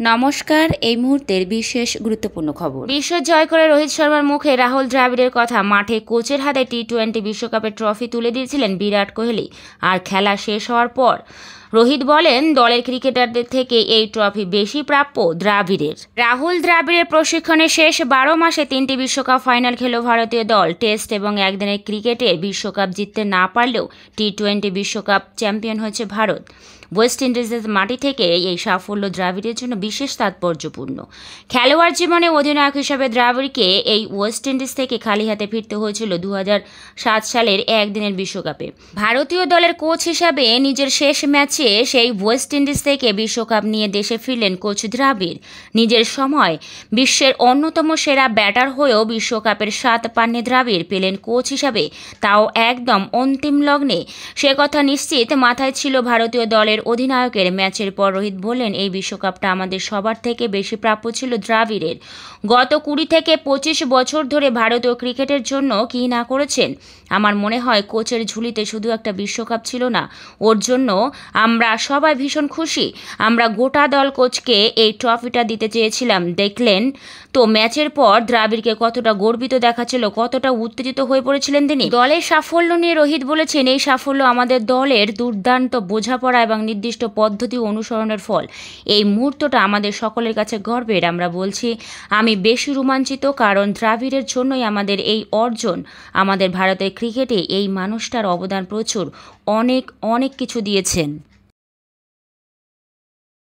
নমস্কার। এই মুহূর্তের বিশেষ গুরুত্বপূর্ণ খবর। বিশ্ব জয় করে রোহিত শর্মার মুখে রাহুল দ্রাবিড়ের কথা। মাঠে কোচের হাতে টি-20 বিশ্বকাপের ট্রফি তুলে দিয়েছিলেন বিরাট কোহলি। আর খেলা শেষ হওয়ার পর রোহিত বলেন, দলের ক্রিকেটারদের থেকে এই ট্রফি বেশি প্রাপ্য দ্রাবিড়ের। রাহুল দ্রাবিড়ের প্রশিক্ষণে শেষ 12 মাসে 3টি বিশ্বকাপ ফাইনাল খেল ভারতীয় দল। টেস্ট এবং একদিনের ক্রিকেটে বিশ্বকাপ জিততে না পারলেও টি-20 বিশ্বকাপ চ্যাম্পিয়ন হয়েছে ভারত। ওয়েস্ট ইন্ডিজের মাটি থেকে এই সাফল্য দ্রাবিড়ের জন্য বিশেষ তাৎপর্যপূর্ণ। খেলোয়াড় জীবনে অধিনায়ক হিসেবে দ্রাবিড়কে এই ওয়েস্ট ইন্ডিজ থেকে খালি হাতে ফিরতে হয়েছিল 2007 সালের একদিনের বিশ্বকাপে। ভারতীয় দলের কোচ হিসাবে নিজের শেষ ম্যাচে সেই ওয়েস্ট ইন্ডিজ থেকে বিশ্বকাপ নিয়ে দেশে ফিরলেন কোচ দ্রাবিড়। নিজের সময় বিশ্বের অন্যতম সেরা ব্যাটার হয়েও বিশ্বকাপের 7 পাননি দ্রাবিড়। পেলেন কোচ হিসাবে, তাও একদম অন্তিম লগ্নে। সে কথা নিশ্চিত মাথায় ছিল ভারতীয় দলের অধিনায়কের। ম্যাচের পর রোহিত বললেন, এই বিশ্বকাপটা আমাদের সবার থেকে বেশি প্রাপ্য ছিল দ্রাবিড়ের। গত 20 থেকে 25 বছর ধরে ভারতীয় ক্রিকেটের জন্য কী না করেছেন। আমার মনে হয় কোচের ঝুলিতে শুধু একটা বিশ্বকাপ ছিল না, ওর জন্য আমরা সবাই ভীষণ খুশি। আমরা গোটা দল কোচকে এই ট্রফিটা দিতে চেয়েছিলাম। দেখলেন তো ম্যাচের পর দ্রাবিড়কে কতটা গর্বিত দেখাচ্ছিল, কতটা উত্তেজিত হয়ে পড়েছিলেন তিনি। দলের সাফল্য নিয়ে রোহিত বলেছেন, এই সাফল্য আমাদের দলের দুর্দান্ত বোঝাপড়া এবং নির্দিষ্ট পদ্ধতি অনুসরণের ফল। এই মুহূর্তটা আমাদের সকলের কাছে গর্বের। আমরা বলছি, আমি বেশি রোমাঞ্চিত, কারণ দ্রাবিড়ের জন্যই আমাদের এই অর্জন। আমাদের ভারতের ক্রিকেটে এই মানুষটার অবদান প্রচুর, অনেক কিছু দিয়েছেন।